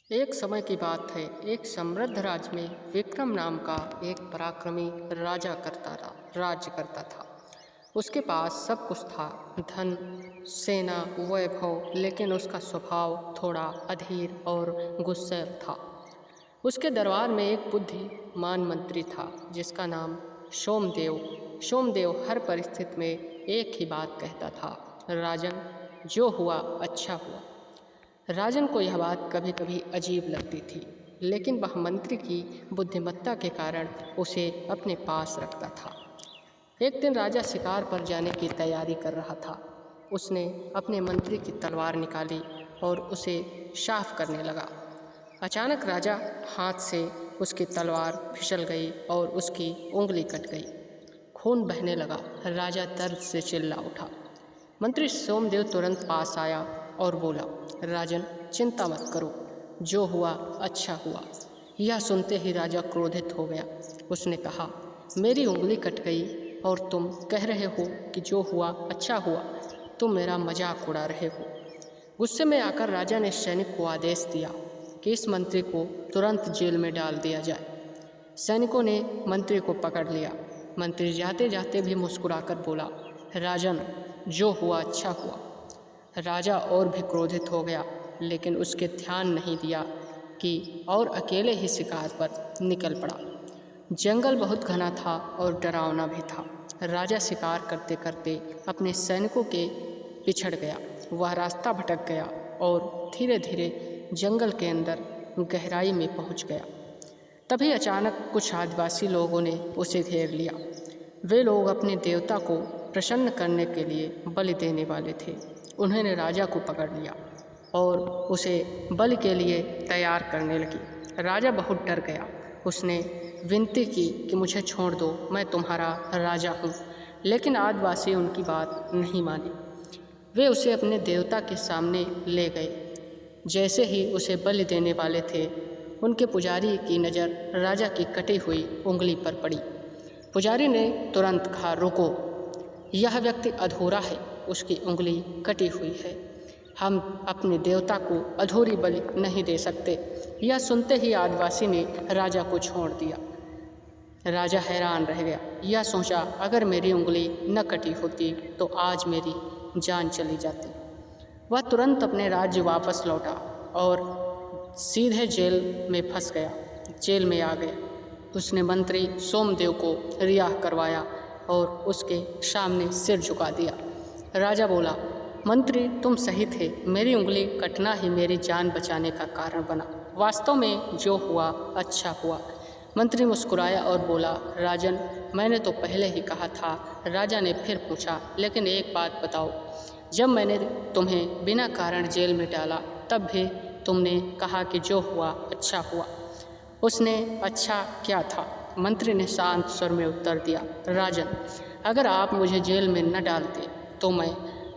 एक समय की बात है। एक समृद्ध राज्य में विक्रम नाम का एक पराक्रमी राज्य करता था। उसके पास सब कुछ था, धन, सेना, वैभव, लेकिन उसका स्वभाव थोड़ा अधीर और गुस्सैल था। उसके दरबार में एक बुद्धिमान मंत्री था जिसका नाम सोमदेव हर परिस्थिति में एक ही बात कहता था, राजन, जो हुआ अच्छा हुआ। राजन को यह बात कभी कभी अजीब लगती थी, लेकिन वह मंत्री की बुद्धिमत्ता के कारण उसे अपने पास रखता था। एक दिन राजा शिकार पर जाने की तैयारी कर रहा था। उसने अपने मंत्री की तलवार निकाली और उसे साफ करने लगा। अचानक राजा हाथ से उसकी तलवार फिसल गई और उसकी उंगली कट गई। खून बहने लगा। राजा दर्द से चिल्ला उठा। मंत्री सोमदेव तुरंत पास आया और बोला, राजन, चिंता मत करो, जो हुआ अच्छा हुआ। यह सुनते ही राजा क्रोधित हो गया। उसने कहा, मेरी उंगली कट गई और तुम कह रहे हो कि जो हुआ अच्छा हुआ। तुम मेरा मजाक उड़ा रहे हो। गुस्से में आकर राजा ने सैनिक को आदेश दिया कि इस मंत्री को तुरंत जेल में डाल दिया जाए। सैनिकों ने मंत्री को पकड़ लिया। मंत्री जाते जाते भी मुस्कुराकर बोला, राजन, जो हुआ अच्छा हुआ। राजा और भी क्रोधित हो गया, लेकिन उसके ध्यान नहीं दिया कि और अकेले ही शिकार पर निकल पड़ा। जंगल बहुत घना था और डरावना भी था। राजा शिकार करते करते अपने सैनिकों के पिछड़ गया। वह रास्ता भटक गया और धीरे धीरे जंगल के अंदर गहराई में पहुंच गया। तभी अचानक कुछ आदिवासी लोगों ने उसे घेर लिया। वे लोग अपने देवता को प्रसन्न करने के लिए बलि देने वाले थे। उन्होंने राजा को पकड़ लिया और उसे बलि के लिए तैयार करने लगी। राजा बहुत डर गया। उसने विनती की कि मुझे छोड़ दो, मैं तुम्हारा राजा हूँ। लेकिन आदिवासी उनकी बात नहीं मानी। वे उसे अपने देवता के सामने ले गए। जैसे ही उसे बलि देने वाले थे, उनके पुजारी की नज़र राजा की कटी हुई उंगली पर पड़ी। पुजारी ने तुरंत कहा, रुको, यह व्यक्ति अधूरा है, उसकी उंगली कटी हुई है। हम अपने देवता को अधूरी बलि नहीं दे सकते। यह सुनते ही आदिवासी ने राजा को छोड़ दिया। राजा हैरान रह गया। यह सोचा, अगर मेरी उंगली न कटी होती तो आज मेरी जान चली जाती। वह तुरंत अपने राज्य वापस लौटा और सीधे जेल में फंस गया। जेल में आ गया। उसने मंत्री सोमदेव को रिहा करवाया और उसके सामने सिर झुका दिया। राजा बोला, मंत्री, तुम सही थे, मेरी उंगली कटना ही मेरी जान बचाने का कारण बना। वास्तव में जो हुआ अच्छा हुआ। मंत्री मुस्कुराया और बोला, राजन, मैंने तो पहले ही कहा था। राजा ने फिर पूछा, लेकिन एक बात बताओ, जब मैंने तुम्हें बिना कारण जेल में डाला तब भी तुमने कहा कि जो हुआ अच्छा हुआ। उसने अच्छा क्या था? मंत्री ने शांत स्वर में उत्तर दिया, राजन, अगर आप मुझे जेल में न डालते तो मैं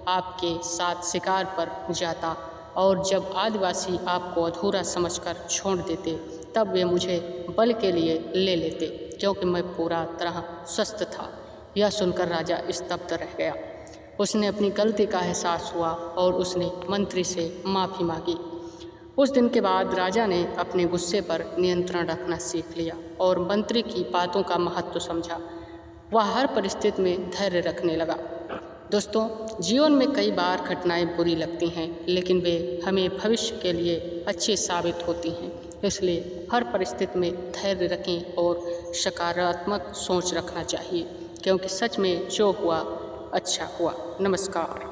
आपके साथ शिकार पर जाता और जब आदिवासी आपको अधूरा समझकर छोड़ देते तब वे मुझे बल के लिए ले लेते, क्योंकि मैं पूरा तरह स्वस्थ था। यह सुनकर राजा स्तब्ध रह गया। उसने अपनी गलती का एहसास हुआ और उसने मंत्री से माफ़ी मांगी। उस दिन के बाद राजा ने अपने गुस्से पर नियंत्रण रखना सीख लिया और मंत्री की बातों का महत्व समझा। वह हर परिस्थिति में धैर्य रखने लगा। दोस्तों, जीवन में कई बार घटनाएं बुरी लगती हैं, लेकिन वे हमें भविष्य के लिए अच्छी साबित होती हैं। इसलिए हर परिस्थिति में धैर्य रखें और सकारात्मक सोच रखना चाहिए, क्योंकि सच में जो हुआ अच्छा हुआ। नमस्कार।